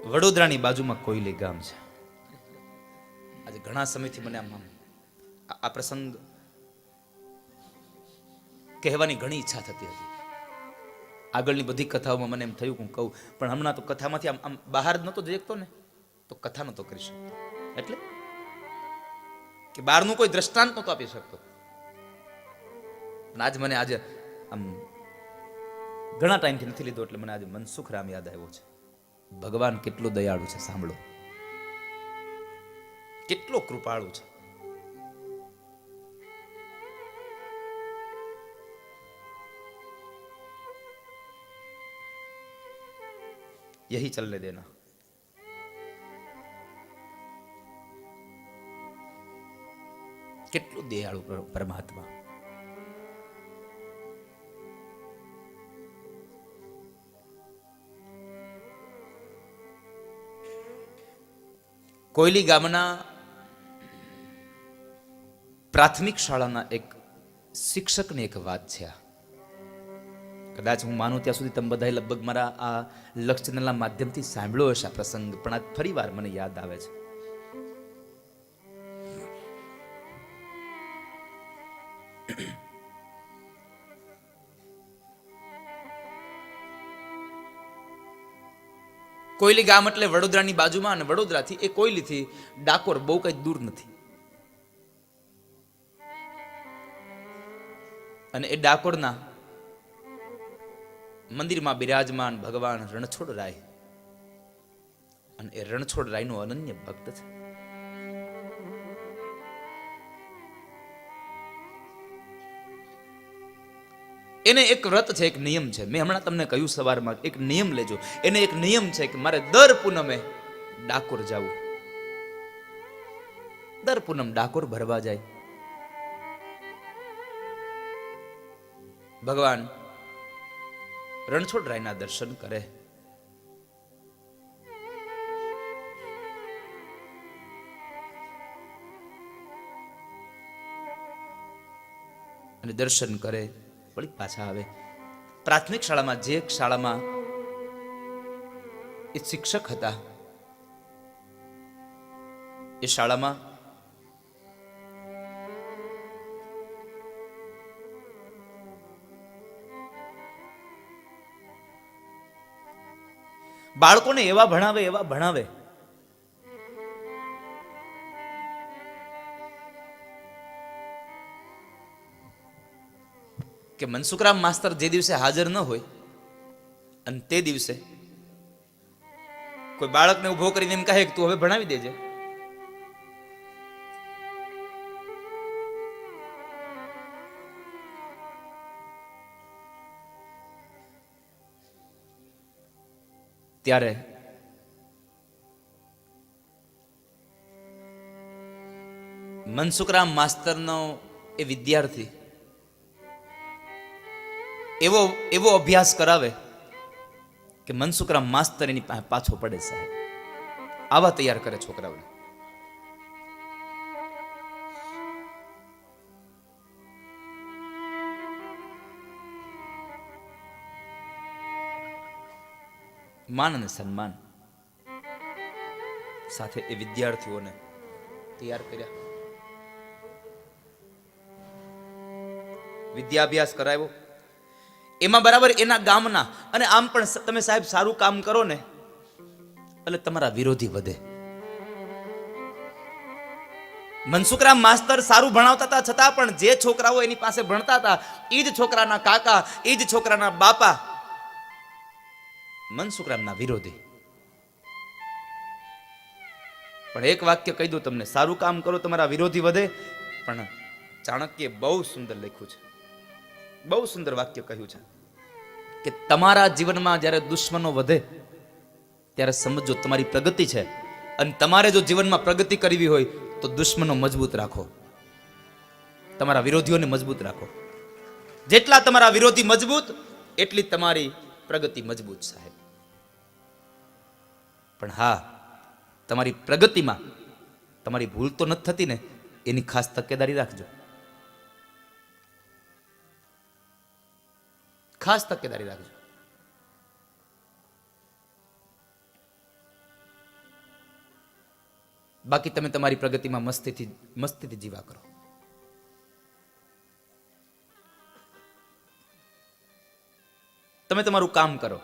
વડોદરાની બાજુમાં કોયલી ગામ છે. આજે ઘણા સમયથી મને આમ આ પ્રસંગ કહેવાની ઘણી ઈચ્છા થતી હતી. આગળની બધી કથાઓમાં મને એમ થયું કે હું કહું, પણ હમણાં તો કથામાંથી આમ બહાર જ નહોતો દેખતો ને, તો કથા નહોતો કરી શકતો. એટલે કે બહારનું કોઈ દ્રષ્ટાંત નહોતો આપી શકતો. પણ આજે આમ ઘણા ટાઈમથી નથી લીધો, એટલે મને આજે મનસુખ રામ યાદ આવ્યો છે. ભગવાન કેટલું દયાળુ છે, સાંભળો, કેટલો કૃપાળુ છે. यही चलने देना. કેટલું દયાળુ પરમાત્મા. કોયલી ગામના પ્રાથમિક શાળાના એક શિક્ષકની એક વાત છે. કદાચ હું માનું ત્યાં સુધી તમે બધા લગભગ મારા આ લક્ષ ચેનલના માધ્યમથી સાંભળ્યો હશે આ પ્રસંગ, પણ આ ફરી વાર મને યાદ આવે છે. કોયલી ગામ એટલે વડોદરાની બાજુમાં, અને વડોદરાથી એ કોયલીથી ડાકોર બહુ કઈ દૂર નથી. અને એ ડાકોરના મંદિરમાં બિરાજમાન ભગવાન રણછોડ રાય, અને એ રણછોડ રાયનો અનન્ય ભક્ત છે. એને એક વ્રત છે, એક નિયમ છે. મેં હમણાં તમને કહ્યું સવારમાં, એક નિયમ લેજો. એને એક નિયમ છે કે મારે દર પૂનમે ડાકોર જવું. દર પૂનમ ડાકોર ભરવા જાય. ભગવાન રણછોડ રાયના દર્શન કરે. અને દર્શન કરે, વળી પાછા આવે. પ્રાથમિક શાળામાં, જે શાળામાં એ શિક્ષક હતા, એ શાળામાં બાળકોને એવા ભણાવે કે મનસુખરામ માસ્તર જે દિવસે હાજર ન હોય, અને તે દિવસે કોઈ બાળકને ઉભો કરીને એમ કહે કે તું હવે ભણાવી દેજે, ત્યારે મનસુખરામ માસ્તરનો એ વિદ્યાર્થી એવો અભ્યાસ કરાવે કે મનસુખરામ માસ્તર એની પાસે પાછો પડે. સાહેબ આવા તૈયાર કરે છોકરાઓને. માન અને સન્માન સાથે એ વિદ્યાર્થીઓને તૈયાર કર્યા. વિદ્યાભ્યાસ કરાવ્યો. એમાં બરાબર એના ગામના, અને આમ પણ તમે સાહેબ સારું કામ કરો ને એટલે તમારા વિરોધી વધે. મનસુખરામ માસ્તર સારું ભણાવતા હતા, છતાં પણ જે છોકરાઓ એની પાસે ભણતા હતા, એ જ છોકરાના કાકા, એ જ છોકરાના બાપા મનસુખરામના વિરોધી. પણ એક વાક્ય કહી દઉં તમને, સારું કામ કરો તમારા વિરોધી વધે. પણ ચાણક્યે બહુ સુંદર લખ્યું છે, બહુ સુંદર વાક્ય કહ્યું છે કે તમારા જીવનમાં જ્યારે દુશ્મનો વધે ત્યારે સમજો તમારી પ્રગતિ છે. અને તમારે જો જીવનમાં પ્રગતિ કરવી હોય તો દુશ્મનો મજબૂત રાખો, તમારા વિરોધીઓને મજબૂત રાખો. જેટલા તમારા વિરોધી મજબૂત એટલી તમારી પ્રગતિ મજબૂત. સાહેબ પણ હા, તમારી પ્રગતિમાં તમારી ભૂલ તો નથી થતી ને, એની ખાસ તકેદારી રાખજો. ખાસ તકેદારી રાખજો. બાકી તમે તમારી પ્રગતિમાં મસ્તીથી જીવા કરો. તમે તમારું કામ કરો.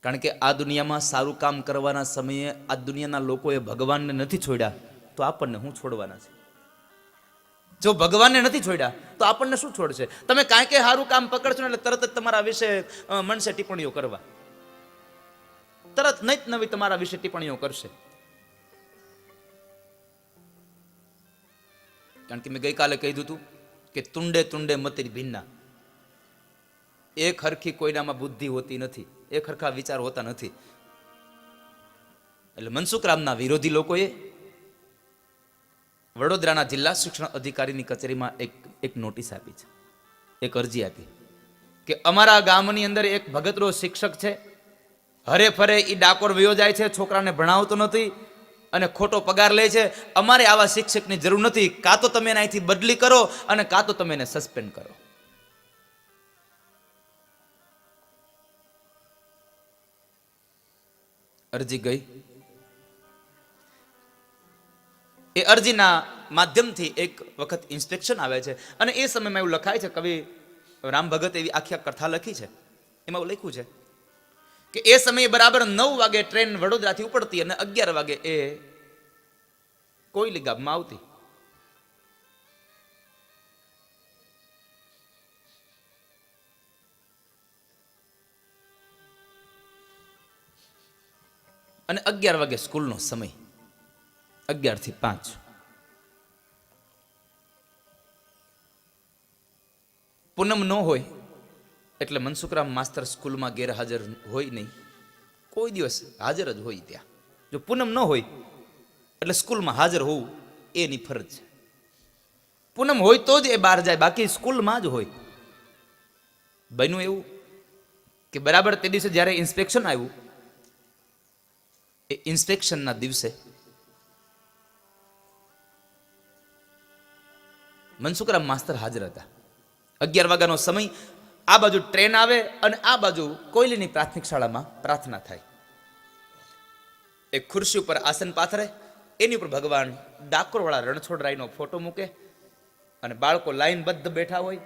કારણ કે આ દુનિયામાં સારું કામ કરવાના સમયે આ દુનિયાના લોકોએ ભગવાનને નથી છોડ્યા તો આપણને શું છોડવાના છે? જો ભગવાનને નથી છોડ્યા તો આપણને શું છોડશે? તમે કાંઈ કે સારું કામ પકડશો ને એટલે તરત જ તમારા વિશે મનસે ટિપ્પણીઓ કરવા, તરત નહીં નવી તમારા વિશે ટિપ્પણીઓ કરશે. કારણ કે મેં ગઈકાલે કહી દીધું કે તુંડે તુંડે મતિર ભિન્ના, એક હરખી કોઈનામાં બુદ્ધિ હોતી નથી, એક હરખા વિચાર હોતા નથી. એટલે મનસુખરામના વિરોધી લોકોએ વડોદરાના જિલ્લા શિક્ષણ અધિકારીની કચેરીમાં એક નોટિસ આપી છે, એક અરજી આપી કે અમારા ગામની અંદર એક ભગતરો શિક્ષક છે, હરે ફરે એ ડાકોર વયો જાય છે, છોકરાને ભણાવતો નથી અને ખોટો પગાર લે છે. અમારે આવા શિક્ષકની જરૂર નથી. કાં તો તમે એને અહીંથી બદલી કરો અને કાં તો તમે એને સસ્પેન્ડ કરો. અરજી ગઈ. એ અરજીના માધ્યમથી એક વખત ઇન્સ્પેક્શન આવે છે અને એ સમયમાં એવું લખાય છે, કવિ રામ ભગત એવી આખી કથા લખી છે, એમાં એવું લખ્યું છે કે એ સમયે બરાબર 9 વાગે ટ્રેન વડોદરાથી ઉપડતી અને 11 વાગે એ કોયલી ગામમાં આવતી. અને 11 વાગે સ્કૂલનો સમય, 11 થી 5. પૂનમ ન હોય એટલે મનસુખરામ માસ્તર સ્કૂલમાં ગેરહાજર હોય નહીં, કોઈ દિવસ હાજર જ હોય ત્યાં. જો પૂનમ ન હોય એટલે સ્કૂલમાં હાજર હોવું એની ફરજ છે. પૂનમ હોય તો જ એ બહાર જાય, બાકી સ્કૂલમાં જ હોય. બન્યું એવું કે બરાબર તે દિવસે જ્યારે ઇન્સ્પેક્શન આવ્યું, એ ઇન્સ્પેક્શનના દિવસે મનસુખરામ માસ્તર હાજર હતા. 11 વાગ્યાનો સમય, આ બાજુ ટ્રેન આવે અને આ બાજુ કોયલીની પ્રાથમિક શાળામાં પ્રાર્થના થાય. એક ખુરશી ઉપર આસન પાથરે, એની ઉપર ભગવાન ડાકોરવાળા રણછોડરાયનો ફોટો મૂકે અને બાળકો લાઈનબદ્ધ બેઠા હોય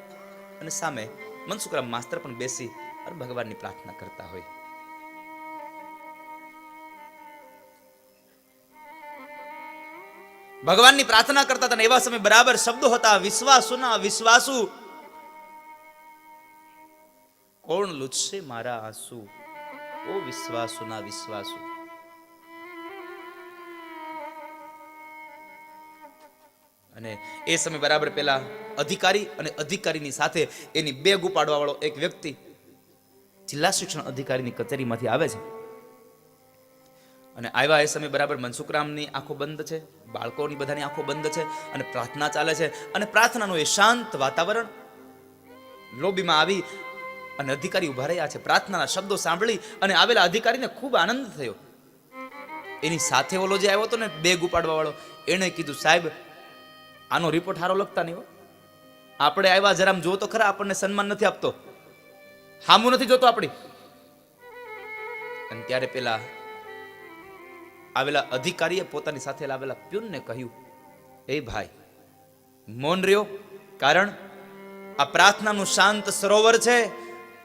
અને સામે મનસુખરામ માસ્તર પણ બેસી અને ભગવાનની પ્રાર્થના કરતા હોય. ભગવાનની પ્રાર્થના કરતા હતા. એવા સમય બરાબર શબ્દો હતા, વિશ્વાસુના વિશ્વાસુ, કોણ લૂછશે મારા આંસુ, ઓ વિશ્વાસુના વિશ્વાસુ. અને એ સમય બરાબર પેલા અધિકારી અને અધિકારીની સાથે એની બેગ ઉપાડવા વાળો એક વ્યક્તિ જિલ્લા શિક્ષણ અધિકારીની કચેરીમાંથી આવે છે. અને આવ્યા એ સમય બરાબર મનસુખરામની આંખો બંધ છે, બાળકોની બધાની આંખો બંધ છે અને પ્રાર્થના ચાલે છે. અને પ્રાર્થનાનું એ શાંત વાતાવરણ, લોબીમાં આવી અને અધિકારી ઉભા રહ્યા છે. પ્રાર્થનાના શબ્દો સાંભળી અને આવેલા અધિકારીને ખૂબ આનંદ થયો. એની સાથે ઓલો જે આવ્યો હતો ને બેગ ઉપાડવા વાળો, એણે કીધું, સાહેબ આનો રિપોર્ટ સારો લખતા નહીં હો, આપણે આવ્યા જરામ જો તો ખરા, આપણને સન્માન નથી આપતો, હામું નથી જોતો આપણી. અને ત્યારે પેલા આવેલા અધિકારીએ પોતાની સાથે આવેલા પ્યુનને કહ્યું, એ ભાઈ મૌન રહ્યો, કારણ આ પ્રાર્થનાનું શાંત સરોવર છે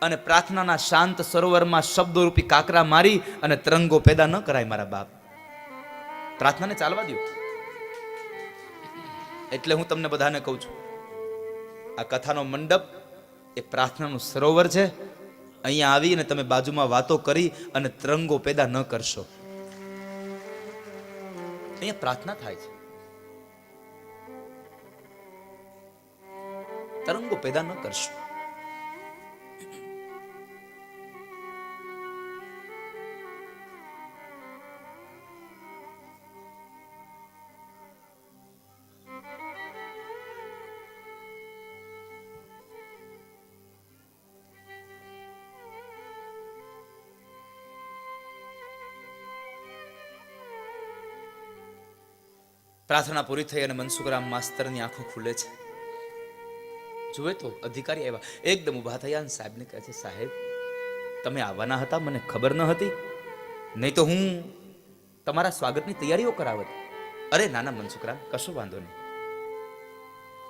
અને પ્રાર્થનાના શાંત સરોવરમાં શબ્દોરૂપી કાકરા મારી અને તરંગો પેદા ન કરાય મારા બાપ. પ્રાર્થનાને ચાલવા દો. એટલે હું તમને બધાને કહું છું, આ કથાનો મંડપ એ પ્રાર્થનાનું સરોવર છે. અહીંયા આવીને તમે બાજુમાં વાતો કરી અને તરંગો પેદા ન કરશો. અહીંયા પ્રાર્થના થાય છે, તરંગો પેદા ન કરશો. પ્રાર્થના પૂરી થઈ અને મનસુખરામ માસ્તરની આંખો ખુલે છે. જુએ તો અધિકારી આવ્યા, એકદમ ઉભા થયા અને સાહેબને કહે છે, સાહેબ તમે આવવાના હતા, મને ખબર ન હતી, નહીં તો હું તમારા સ્વાગતની તૈયારીઓ કરાવત. અરે નાના મનસુખરામ, કશો વાંધો નહીં,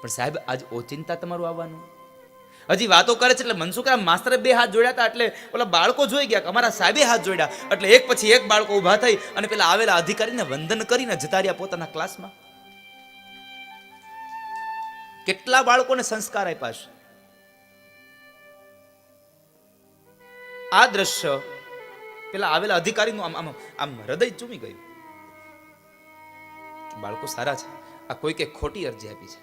પણ સાહેબ આજ ઓચિંતા તમારું આવવાનું. હજી વાતો કરે છે એટલે મનસુખરામ માસ્તરે બે હાથ જોડ્યા હતા એટલે ઓલા બાળકો જોઈ ગયા કે અમારા સાહેબે હાથ જોડ્યા એટલે એક પછી એક બાળકો ઊભા થઈ અને પેલા આવેલા અધિકારીને વંદન કરીને જતા રહ્યા પોતાના ક્લાસમાં. કેટલા બાળકોને સંસ્કાર આપ્યા છે. આ દ્રશ્ય પેલા આવેલા અધિકારીનું આમ આમ આમ હૃદય ચૂમી ગયું. બાળકો સારા છે, આ કોઈ કે ખોટી અરજી આપી છે.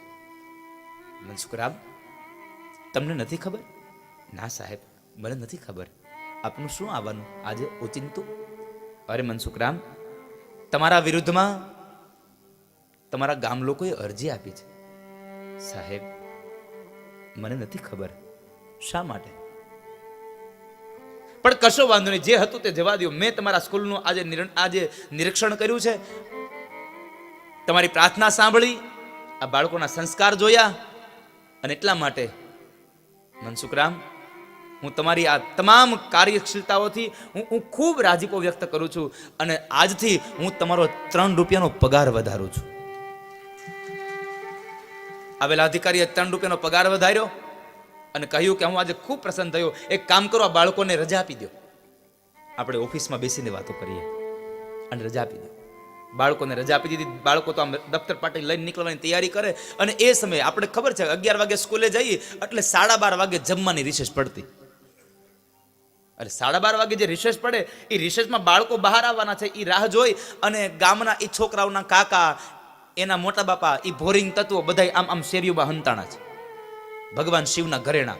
મનસુખરામ, તમને નથી ખબર? ના સાહેબ, મને નથી ખબર. આપનું શું આવવાનું આજે ઓચિંતું? અરે મનસુખરામ, તમારા વિરુદ્ધમાં તમારા ગામ લોકોએ અરજી આપી છે. સાહેબ, મને નથી ખબર શા માટે, પણ કશો વાંધો નહીં, જે હતું તે જવા દો. મેં તમારા સ્કૂલનું આજે નિરીક્ષણ કર્યું છે, તમારી પ્રાર્થના સાંભળી, આ બાળકોના સંસ્કાર જોયા, અને એટલા માટે મનસુખરામ, હું તમારી આ તમામ કાર્યશીલતાઓથી હું ખૂબ રાજીપો વ્યક્ત કરું છું અને આજથી હું તમારો 3 રૂપિયાનો પગાર વધારું છું. આવેલા અધિકારીએ 3 રૂપિયાનો પગાર વધાર્યો અને કહ્યું કે હું આજે ખૂબ પ્રસન્ન થયો. એક કામ કરો, આ બાળકોને રજા આપી દો, આપણે ઓફિસમાં બેસીને વાતો કરીએ, અને રજા આપી દો. બાળકોને રજા આપી દીધી. બાળકો તો આમ દફતર પાટી લઈને નીકળવાની તૈયારી કરે અને એ સમયે આપણે ખબર છે 11 વાગે સ્કૂલે જઈએ એટલે 12:30 વાગે જમવાની રિસેસ પડતી. એટલે 12:30 વાગે જે રિસેસ પડે એ રિસેસમાં બાળકો બહાર આવવાના છે, એ રાહ જોઈ અને ગામના એ છોકરાઓના કાકા, એના મોટા બાપા, એ ભોરિંગ તત્વો બધા આમ આમ શેરીઓમાં હંતાણા છે. ભગવાન શિવના ઘરેણા.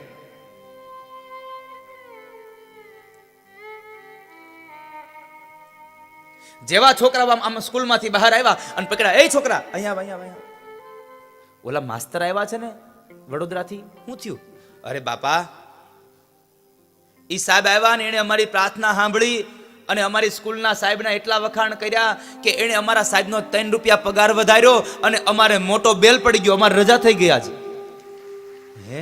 જેવા છોકરા આમ સ્કૂલમાંથી બહાર આવ્યા અને પકડ્યા, એ છોકરા અહીંયા અહીંયા. ઓલા માસ્તર આવ્યા છે ને વડોદરાથી, શું થયું? અરે બાપા, ઈ સાહેબ આવ્યા ને એને અમારી પ્રાર્થના સાંભળી અને અમારી સ્કૂલના સાહેબના એટલા વખાણ કર્યા કે એને અમારા સાહેબનો 3 રૂપિયા પગાર વધાર્યો અને અમારે મોટો બેલ પડી ગયો, અમારે રજા થઈ ગયા છે. હે,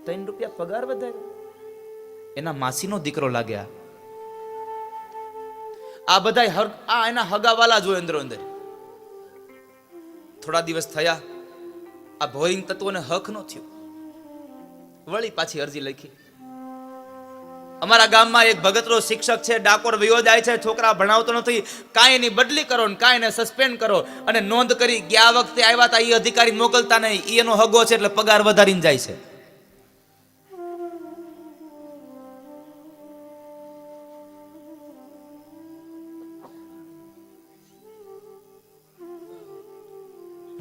3 રૂપિયા પગાર વધાર્યો? એના માસીનો દીકરો લાગ્યા. આ બધા આ એના હગાવાલા જોય અંદરો અંદર. થોડા દિવસ થયા, આ ભોરિંગ તત્વોને હક ન થયો, વળી પાછી અરજી લખી. અમારા ગામમાં એક ભગતરો શિક્ષક છે, ડાકોર વયો જાય છે, છોકરા ભણાવતો નથી, કાંઈ એની બદલી કરો ને કાંઈ એને સસ્પેન્ડ કરો. અને નોંધ કરી, ગયા વખતે આવ્યા હતા એ અધિકારી મોકલતા નહીં, એનો હગો છે એટલે પગાર વધારીને જાય છે.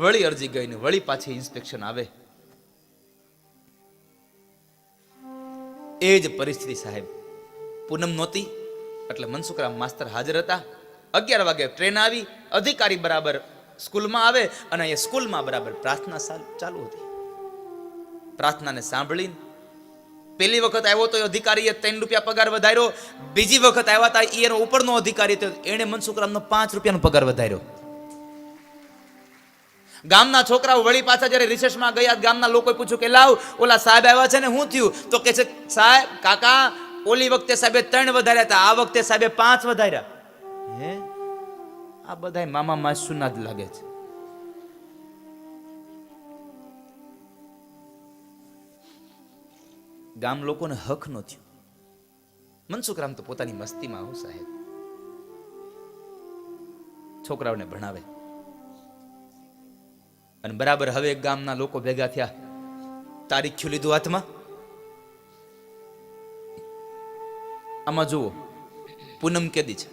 વળી અરજી ગઈ ને વળી પાછી ઇન્સ્પેક્શન આવે. એ જ પરિસ્થિતિ સાહેબ. પૂનમ નહોતી એટલે મનસુખરામ માસ્તર હાજર હતા. 11 વાગે ટ્રેન આવી, અધિકારી બરાબર સ્કૂલમાં આવે અને એ સ્કૂલમાં બરાબર પ્રાર્થના ચાલુ હતી. પ્રાર્થનાને સાંભળીને પહેલી વખત આવ્યો તો અધિકારીએ 3 રૂપિયા પગાર વધાર્યો. બીજી વખત આવ્યા હતા એનો ઉપરનો અધિકારી હતો, એણે મનસુખરામનો 5 રૂપિયાનો પગાર વધાર્યો. ગામના છોકરાઓ વળી પાછા જ્યારે રિસેસમાં ગયા, ગામના લોકોએ પૂછ્યું કે લાવ ઓલા સાહેબ આવ્યા છે ને શું થયું? તો કે છે સાહેબ કાકા, ઓલી વખતે સાહેબે 3 વધાર્યા હતા, આ વખતે સાહેબે 5 વધાર્યા. હે, આ બધા મામા માસુના જ લાગે છે. ગામ લોકોને હક ન થયો. મનસુખરામ તો પોતાની મસ્તીમાં હું સાહેબ છોકરાઓને ભણાવે અને બરાબર હવે ગામના લોકો ભેગા થયા, તારીખ્યું લીધું હાથમાં. આમાં જુઓ પૂનમ કેદી છે,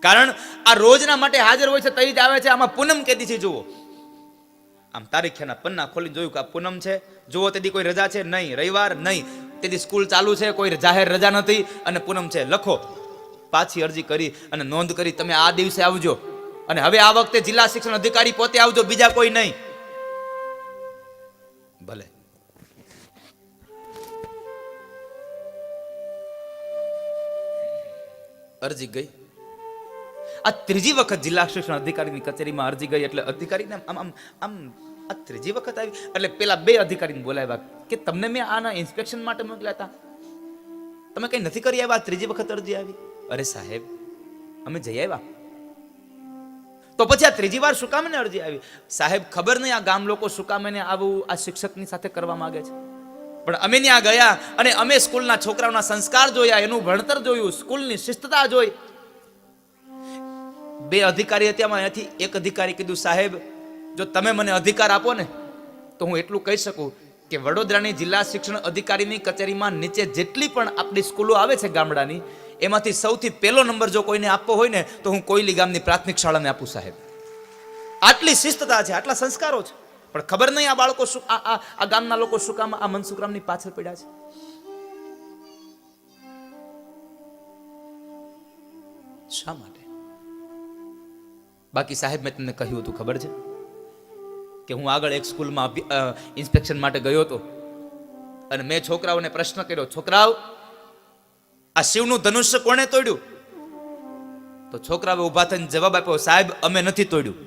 કારણ આ રોજના માટે હાજર હોય છે તઈ જ આવે છે. આમાં પૂનમ કેદી છે જુઓ. આમ તારીખના પન્ના ખોલીને જોયું કે આ પૂનમ છે. જુઓ તેદી કોઈ રજા છે નહીં, રવિવાર નહીં, તેદી સ્કૂલ ચાલુ છે, કોઈ જાહેર રજા નથી અને પૂનમ છે. લખો, પાછી અરજી કરી અને નોંધ કરી તમે આ દિવસે આવજો અને હવે આ વખતે જિલ્લા શિક્ષણ અધિકારી પોતે આવજો, બીજા કોઈ નહીં. ભલે. અરજી ગઈ. આ ત્રીજી વખત જિલ્લા શિક્ષણ અધિકારીની કચેરીમાં અરજી ગઈ એટલે અધિકારીને આમ આમ આમ આ ત્રીજી વખત આવી. એટલે પેલા બે અધિકારીને બોલાવ્યા કે તમને મેં આના ઇન્સ્પેક્શન માટે મોકલ્યા હતા, તમે કઈ નથી કરી આવ્યા, ત્રીજી વખત અરજી આવી. અરે સાહેબ અમે જઈ આવ્યા. તો પછી આ ત્રીજી વાર શું કામ ને અરજી આવી? સાહેબ ખબર નહીં આ ગામ લોકો શું કામ એને આવું આ શિક્ષકની સાથે કરવા માંગે છે, પણ અમે ત્યાં ગયા અને અમે સ્કૂલના છોકરાઓના સંસ્કાર જોયા, એનું ભણતર જોયું, સ્કૂલની શિસ્તતા જોઈ. બે અધિકારી હતા, એમાંથી એક અધિકારી કીધું સાહેબ જો તમે મને અધિકાર આપો ને તો હું એટલું કહી શકું કે વડોદરાની જિલ્લા શિક્ષણ અધિકારીની કચેરીમાં નીચે જેટલી પણ આપણી સ્કૂલો આવે છે ગામડાની, એમાંથી સૌથી પહેલો નંબર જો કોઈને આપવો હોય ને તો હું કોઈલી ગામની પ્રાથમિક શાળાને આપું સાહેબ. આટલી શિસ્તતા છે, આટલા સંસ્કારો છે, પણ ખબર નહીં આ બાળકો શું આ ગામના લોકો શું કામ આ મનસુખરામની પાછળ પડ્યા છે. શા માટે? બાકી સાહેબ મેં તમને કહ્યું હતું ખબર છે કે હું આગળ એક સ્કૂલમાં ઇન્સ્પેક્શન માટે ગયો હતો અને મેં છોકરાઓને પ્રશ્ન કર્યો, છોકરાઓ આ શિવનું ધનુષ્ય કોણે તોડ્યું? તો છોકરાઓ ઊભા થઈને જવાબ આપ્યો, સાહેબ અમે નથી તોડ્યું.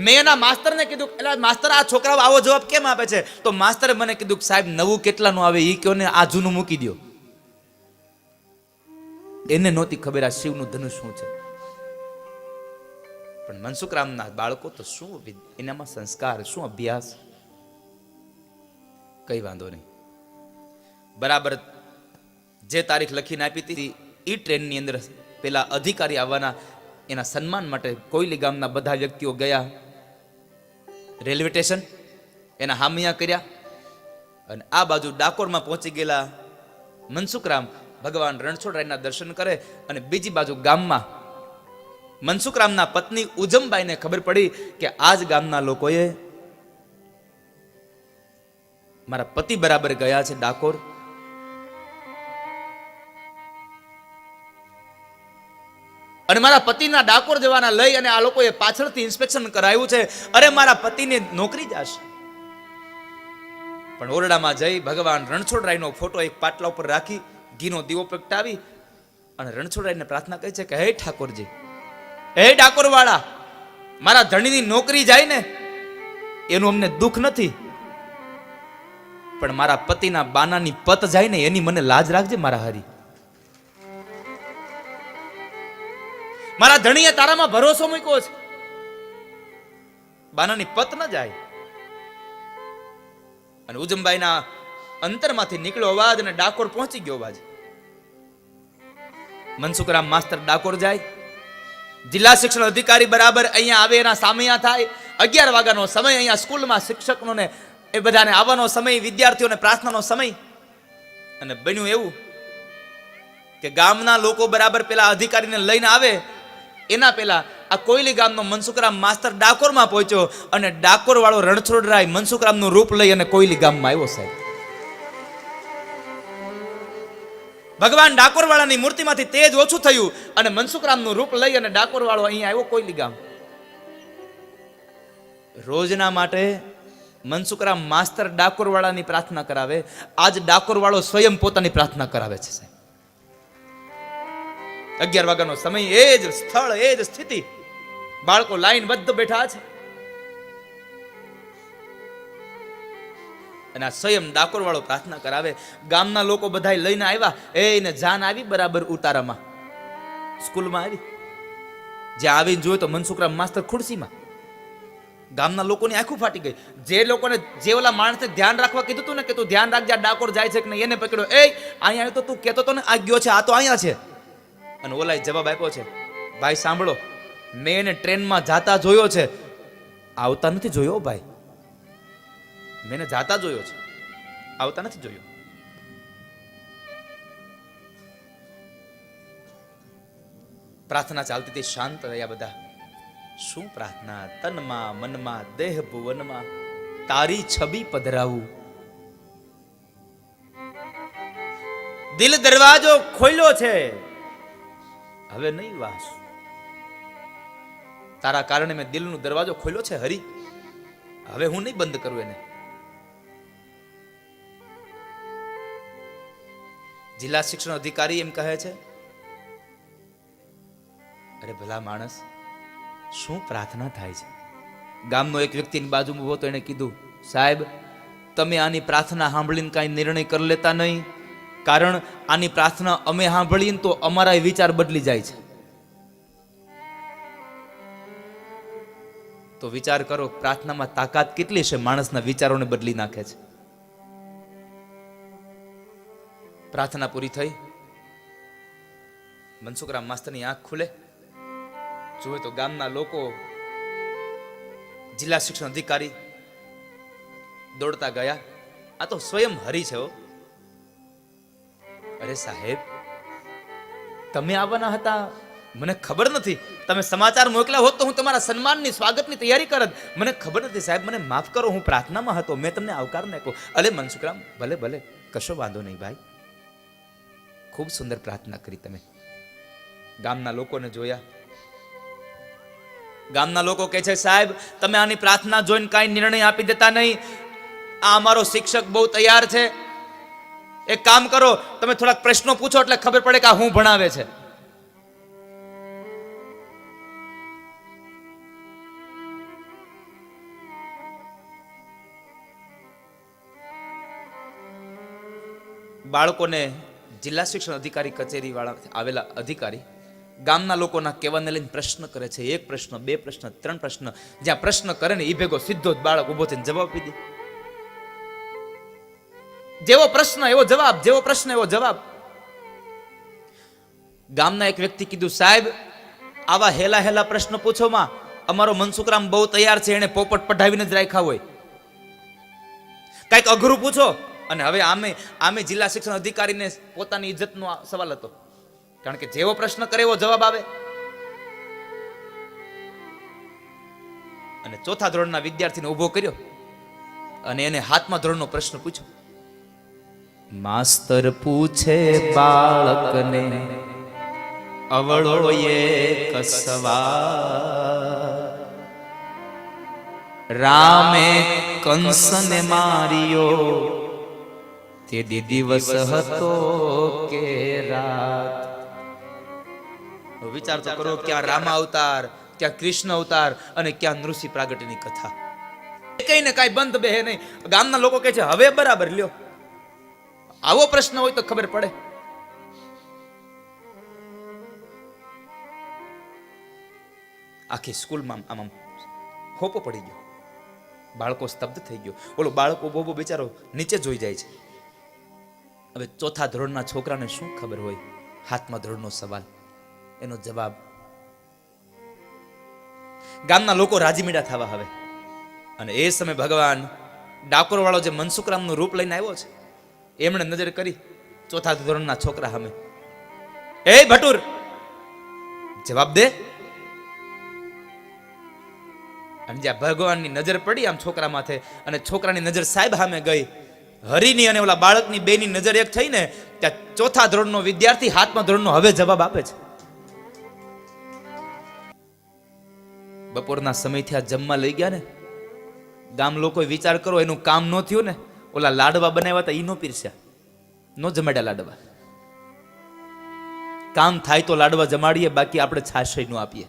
મેં એના માસ્તરને કીધું, એટલે માસ્તર આ છોકરાઓ આવો જવાબ કેમ આપે છે? તો માસ્તરે મને કીધું સાહેબ નવું કેટલાનું આવે એ કયો ને, આ જૂનું મૂકી દો. એને નહોતી ખબર આ શિવનું ધનુષ શું છે. પણ મનસુખરામના બાળકો તો શું એનામાં સંસ્કાર, શું અભ્યાસ. કઈ વાંધો નહીં, બરાબર જે તારીખ લખીને આપી હતી એ ટ્રેનની અંદર પેલા અધિકારી આવવાના, એના સન્માન માટે કોઈલી ગામના બધા વ્યક્તિઓ ગયા રેલવે સ્ટેશન, એના હામિયા કર્યા અને આ બાજુ ડાકોરમાં પહોંચી ગયેલા મનસુખરામ ભગવાન રણછોડરાયના દર્શન કરે અને બીજી બાજુ ગામમાં મનસુખરામના પત્ની ઉજમબાઈને ખબર પડી કે આજ ગામના લોકોએ મારા પતિ બરાબર ગયા છે ડાકોર, અને મારા પતિના ડાકોર જવાના લઈ અને આ લોકોએ પાછળથી ઇન્સ્પેક્શન કરાયું છે. અરે મારા પતિને નોકરી જશે. પણ ઓરડામાં જઈ ભગવાન રણછોડરાયનો ફોટો એક પાટલા ઉપર રાખી ઘીનો દીવો પ્રગટાવી અને રણછોડરાયને પ્રાર્થના કરી છે કે હે ઠાકોરજી, હે ડાકોર વાળા, મારા ધણીની નોકરી જાય ને એનું અમને દુઃખ નથી, પણ મારા પતિના બાનાની પત જાય ને એની મને લાજ રાખજે મારા હરી. મારા ધણીએ તારામાં ભરોસો મૂક્યો છે, બાનાની પત ન જાય. અને ઉજમબાઈના અંતરમાંથી નીકળ્યો અવાજ અને ડાકોર પહોંચી ગયો અવાજ. મનસુખરામ માસ્તર ડાકોર જાય, જિલ્લા શિક્ષણ અધિકારી બરાબર અહીંયા આવે, એના સામૈયા થાય. 11 વાગ્યાનો સમય અહીંયા સ્કૂલમાં શિક્ષકોને એ બધાને આવવાનો સમય, વિદ્યાર્થીઓને પ્રાર્થનાનો સમય. અને બન્યું એવું કે ગામના લોકો બરાબર પેલા અધિકારીને લઈને આવે એના પેલા આ કોઈલી ગામનો મનસુખરામ માસ્તર ડાકોરમાં પહોંચ્યો અને ડાકોર વાળો રણછોડરાય મનસુખરામનું રૂપ લઈ અને કોઈલી ગામમાં આવ્યો સાહેબ. ભગવાન ડાકોર વાળાની મૂર્તિમાંથી તેજ ઓછું થયું અને મનસુખરામનું રૂપ લઈ અને ડાકોર વાળો અહીંયા આવ્યો કોઈલી ગામ. રોજના માટે મનસુખરામ માસ્તર ડાકોર વાળાની પ્રાર્થના કરાવે, આજ ડાકોર વાળો સ્વયં પોતાની પ્રાર્થના કરાવે છે સાહેબ. 11 વાગ્યાનો સમય, એ જ સ્થળ, એ જ સ્થિતિ, બાળકો લાઈન બદ્ધ બેઠા છે અને આ સ્વયં ડાકોર વાળો પ્રાર્થના કરાવે. ગામના લોકો બધા લઈને આવ્યા, એને જાન આવી બરાબર ઉતારામાં સ્કૂલમાં આવી. જ્યાં આવીને જોયું તો મનસુખરામ માસ્તર ખુરશીમાં. ગામના લોકોની આંખો ફાટી ગઈ. જે લોકોને જે ઓલા માણસને ધ્યાન રાખવા કીધું હતું ને કે તું ધ્યાન રાખજે ડાકોર જાય છે કે નહીં, એને પકડ્યો, એ અહીંયા આવ્યો તો તું કહેતો તો ને આ ગયો છે, આ તો અહીંયા છે. અને ઓલાએ જવાબ આપ્યો છે, ભાઈ સાંભળો, મેં એને ટ્રેનમાં જાતા જોયો છે, આવતા નથી જોયો ભાઈ, મેં એને જાતા જોયો છે, આવતા નથી જોયો. પ્રાર્થના ચાલતી હતી, શાંત રહ્યા બધા. શું પ્રાર્થના? તનમાં મનમાં દેહ ભુવનમાં તારી છબી પધરાવું, દિલ દરવાજો ખોલ્યો છે હવે નહીં વાસ, તારા કારણે મેં દિલનો દરવાજો ખોલ્યો છે હરી, હવે હું નહીં બંધ કરું એને. જિલ્લા શિક્ષણ અધિકારી એમ કહે છે, અરે ભલા માણસ, શું પ્રાર્થના થાય છે? ગામનો એક વ્યક્તિની બાજુમાં ઉભો તો એને કીધું, સાહેબ તમે આની પ્રાર્થના સાંભળીને કાંઈ નિર્ણય કરી લેતા નહીં, કારણ આની પ્રાર્થના અમે સાંભળીને તો અમારા વિચાર બદલી જાય છે. તો વિચાર કરો, પ્રાર્થનામાં તાકાત કેટલી છે, માણસના વિચારોને બદલી નાખે છે. પ્રાર્થના પૂરી થઈ, મનસુખરામ માસ્તરની આંખ ખુલે, જોવે તો ગામના લોકો, જિલ્લા શિક્ષણ અધિકારી દોડતા ગયા. આ તો સ્વયં હરી છે. અરે સાહેબ, તમે આવવાના હતા, મને ખબર નથી. તમે સમાચાર મોકલ્યા હોત તો હું તમારા સન્માનની સ્વાગતની તૈયારી કરત. મને ખબર નથી સાહેબ, મને માફ કરો, હું પ્રાર્થનામાં હતો, મેં તમને આવકાર નાખ્યો. અલે મનસુખરામ, ભલે ભલે, કશો વાંધો નહીં ભાઈ, ખૂબ સુંદર પ્રાર્થના કરી તમે. ગામના લોકોને જોયા. ગામના લોકો કહે છે, સાહેબ તમે આની પ્રાર્થના જોઈને કાંઈ નિર્ણય આપી દેતા નહીં. આ અમારો શિક્ષક બહુ તૈયાર છે. એક કામ કરો, તમે થોડાક પ્રશ્નો પૂછો એટલે ખબર પડે કે આ હું ભણાવે છે. બાળકોને જિલ્લા શિક્ષણ અધિકારી કચેરી વાળા આવેલા અધિકારી ગામના લોકોના કહેવાને લઈને પ્રશ્ન કરે છે. એક પ્રશ્ન, બે પ્રશ્ન, ત્રણ પ્રશ્ન. જ્યાં પ્રશ્ન કરે ને એ ભેગો સીધો જ બાળક ઉભો થઈને જવાબ આપી દે. જેવો પ્રશ્ન એવો જવાબ, જેવો પ્રશ્ન એવો જવાબ. ગામના એક વ્યક્તિ કીધું, સાહેબ આવા હેલા હેલા પ્રશ્ન પૂછો માં, અમારો મનસુખરામ બહુ તૈયાર છે, એને પોપટ પઢાવીને જ રાખ્યા હોય. કઈક અઘરું પૂછો. અને હવે આમે જિલ્લા શિક્ષણ અધિકારીને પોતાની ઇજ્જતનો સવાલ હતો, કારણ કે જેવો પ્રશ્ન કરે એવો જવાબ આવે. અને ચોથા ધોરણના વિદ્યાર્થીને ઉભો કર્યો અને એને હાથમાં ધોરણનો પ્રશ્ન પૂછ્યો. માસ્તર પૂછે બાળકને અવળો એક સવાલ, રામે કંસને માર્યો તે દિવસ હતો કે રાત. વિચાર તો કરો, ક્યાં રામા અવતાર, ક્યાં કૃષ્ણ અવતાર અને ક્યાં નૃસિંહ પ્રાગટ્યની કથા. કઈ ને કઈ બંધ બે નહીં. ગામના લોકો કહે છે, હવે બરાબર લ્યો, આવો પ્રશ્ન હોય તો ખબર પડે. આખી સ્કૂલમાં આમ હોપો પડી ગયો, બાળકો સ્તબ્ધ થઈ ગયો. ઓલો બાળકો બોબો બિચારો નીચે જોઈ જાય છે. હવે ચોથા ધોરણના છોકરાને શું ખબર હોય હાથમાં ધોરણનો સવાલ, એનો જવાબ. ગામના લોકો રાજીમીડા થવા હવે. અને એ સમય ભગવાન ડાકોર વાળો જે મનસુખરામનું રૂપ લઈને આવ્યો છે, એમણે નજર કરી ચોથા ધોરણના છોકરા સામે. એ ભટુર, જવાબ દે. અને જ્યાં ભગવાનની નજર પડી આમ છોકરા માથે, અને છોકરાની નજર સાહેબ સામે ગઈ, હરીની અને ઓલા બાળકની બેની નજર એક થઈને ત્યાં ચોથા ધોરણનો વિદ્યાર્થી હાથમાં ધોરણનો હવે જવાબ આપે છે. બપોરના સમયથી આ જમવા લઈ ગયા ને, ગામ લોકોએ વિચાર કરો, એનું કામ ન થયું ને, ઓલા લાડવા બનાવ્યા હતા ઈ નો પીરસ્યા, નો જમાડ્યા લાડવા. કામ થાય તો લાડવા જમાડીએ, બાકી આપણે છાશ નો આપીએ.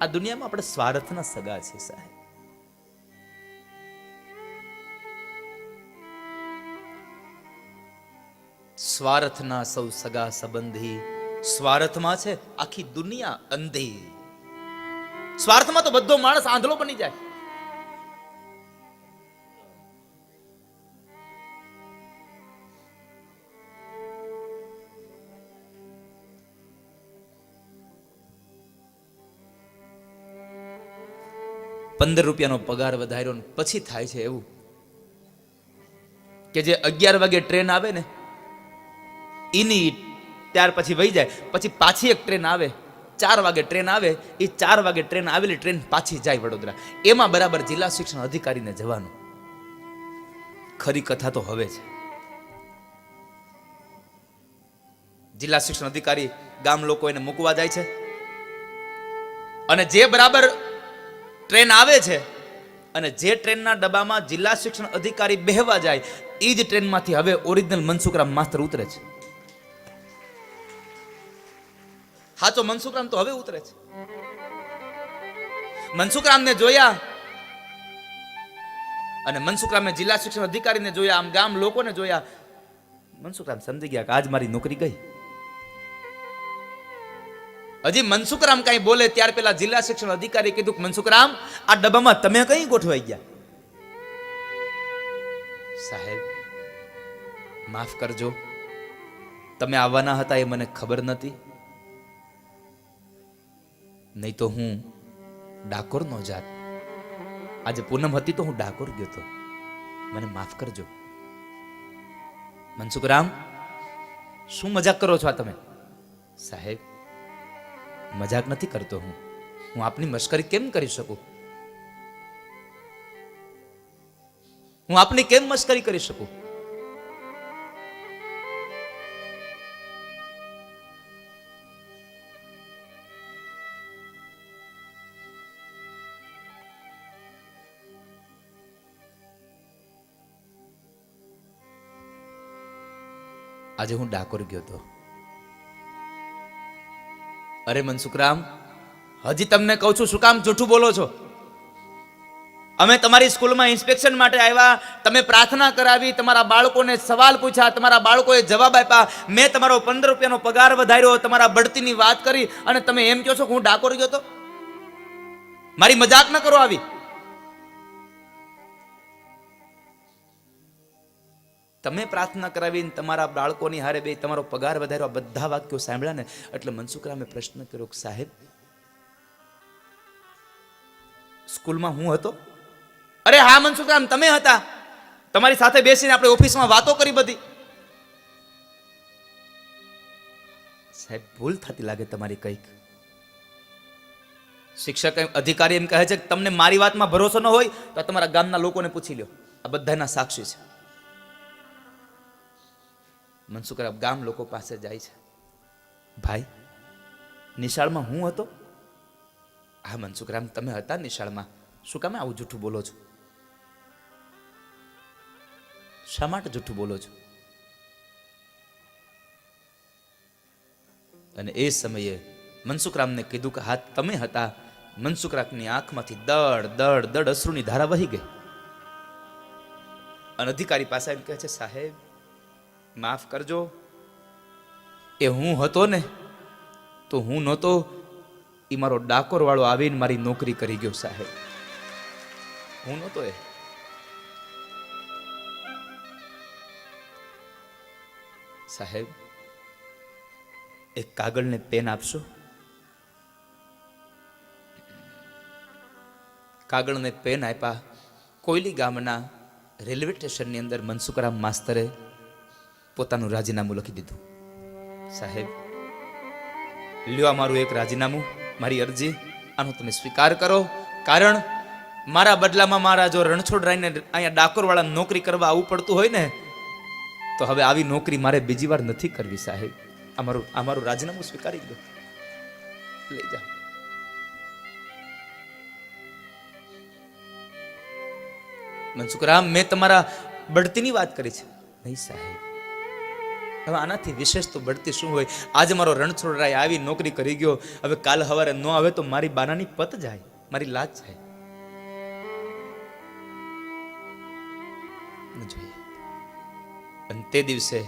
આ દુનિયામાં આપણે સ્વાર્થના સગા છે સાહેબ. સ્વાર્થના સૌ સગા સંબંધી, સ્વાર્થમાં છે આખી દુનિયા અંધી. સ્વાર્થમાં તો બધો માણસ આંધળો બની જાય. ₹15 પગાર વધાર્યો ને પછી થાય છે એવું કે જે 11 વાગે ટ્રેન આવે ને એની ત્યાર પછી વહી જાય, પછી પાછી એક ટ્રેન આવે, 4 વાગે ટ્રેન આવે, એ 4 વાગે ટ્રેન આવેલી ટ્રેન પાછી જાય વડોદરા. એમાં બરાબર જિલ્લા શિક્ષણ અધિકારીને જવાનું. ખરી કથા તો હવે છે. જિલ્લા શિક્ષણ અધિકારી ગામ લોકો એને મૂકવા જાય છે, અને જે બરાબર ટ્રેન આવે છે અને જે ટ્રેનના ડબ્બામાં જિલ્લા શિક્ષણ અધિકારી બેહવા જાય, એ જ ટ્રેનમાંથી હવે ઓરિજિનલ મનસુખરામ માસ્તર ઉતરે છે. સાચો મનસુખરામ તો હવે ઉતરે છે. મનસુખરામને જોયા અને મનસુખરામે જિલ્લા શિક્ષણ અધિકારીને જોયા, આમ ગામ લોકોને જોયા. મનસુખરામ સમજી ગયા કે આજ મારી નોકરી ગઈ. હજી મનસુખરામ કઈ બોલે ત્યાર પેલા જિલ્લા શિક્ષણ અધિકારી કીધું કે મનસુખરામ, આ ડબ્બામાં તમે કઈ ગોઠવાઈ ગયા? સાહેબ માફ કરજો, તમે આવવાના હતા એ મને ખબર નથી, નહીં તો હું ડાકોર નો જાત. આજે પૂનમ હતી તો હું ડાકોર ગયો તો, મને માફ કરજો. મનસુખરામ, શું મજાક કરો છો આ તમે? સાહેબ મજાક નથી કરતો હું આપની મશ્કરી કેમ કરી શકું? હું આપની કેમ મશ્કરી કરી શકું? આજે હું ડાકોર ગયો તો. અરે મનસુખરામ, હજી તમને કહું છું, શું કામ જૂઠું બોલો છો? અમે તમારી સ્કૂલમાં ઇન્સ્પેક્શન માટે આવ્યા, તમે પ્રાર્થના કરાવી, તમારા બાળકોને સવાલ પૂછ્યા, તમારા બાળકોએ જવાબ આપ્યા, મેં તમારો 15 રૂપિયાનો પગાર વધાર્યો, તમારા બઢતીની વાત કરી, અને તમે એમ કહો છો કે હું ડાકોર ગયો તો? મારી મજાક ન કરો આવી. તમે પ્રાર્થના કરાવીને તમારા બાળકોની હારે બે તમારો પગાર વધાર્યો, બધા વાક્યો સાંભળ્યા ને એટલે મનસુખરામે પ્રશ્ન કર્યો કે સાહેબ સ્કૂલમાં હું હતો? અરે હા મનસુખરામ, તમે હતા. તમારી સાથે બેસીને આપણે ઓફિસમાં વાતો કરી બધી. સાહેબ ભૂલ થતી લાગે તમારી કંઈક. શિક્ષક અધિકારી એમ કહે છે કે તમને મારી વાતમાં ભરોસો ન હોય તો તમારા ગામના લોકોને પૂછી લ્યો, આ બધાના સાક્ષી છે. મનસુખરામ ગામ લોકો પાસે જાય છે. ભાઈ નિશાળમાં હું હતો? હા મનસુખરામ, તમે હતા નિશાળમાં. શું કામ આવું જૂઠું બોલો છો? શા માટે જૂઠું બોલો છો? અને એ સમયે મનસુખરામને કીધું કે હા તમે હતા. મનસુખરામની આંખમાંથી દડ દડ દડ અશ્રુની ધારા વહી ગઈ. અને અધિકારી પાસે એમ કહે છે સાહેબ માફ કરજો, એ હું હતો ને તો હું નહોતો, એ મારો ડાકોર વાળો આવીને મારી નોકરી કરી ગયો. સાહેબ હું નહોતો. એ સાહેબ એક કાગળ ને પેન આપશો? કાગળ ને પેન આપ્યા. કોયલી ગામના રેલવે સ્ટેશનની અંદર મનસુખરામ માસ્તરે પોતાનું રાજીનામું લખી દીધું. સાહેબ લ્યો મારું એક રાજીનામું, મારી અરજી, આનો તમે સ્વીકાર કરો. કારણ મારા બદલામાં મારા જો રણછોડરાયને અહીંયા ડાકોર વાળા નોકરી કરવા આવવું પડતું હોય ને તો હવે આવી નોકરી મારે બીજી વાર નથી કરવી. સાહેબ અમારું રાજીનામું સ્વીકારી દો, લઈ જાઓ. મનસુખરામ મેં તમારા બઢતીની વાત કરી છે. નહીં સાહેબ, હવે આનાથી વિશેષ તો બઢતી શું હોય? આજે મારો રણછોડરાય આવી નોકરી કરી ગયો, હવે કાલ સવારે ન આવે તો મારી બાનાની પત જાય, મારી લાજ જાય. જોઈએ અને તે દિવસે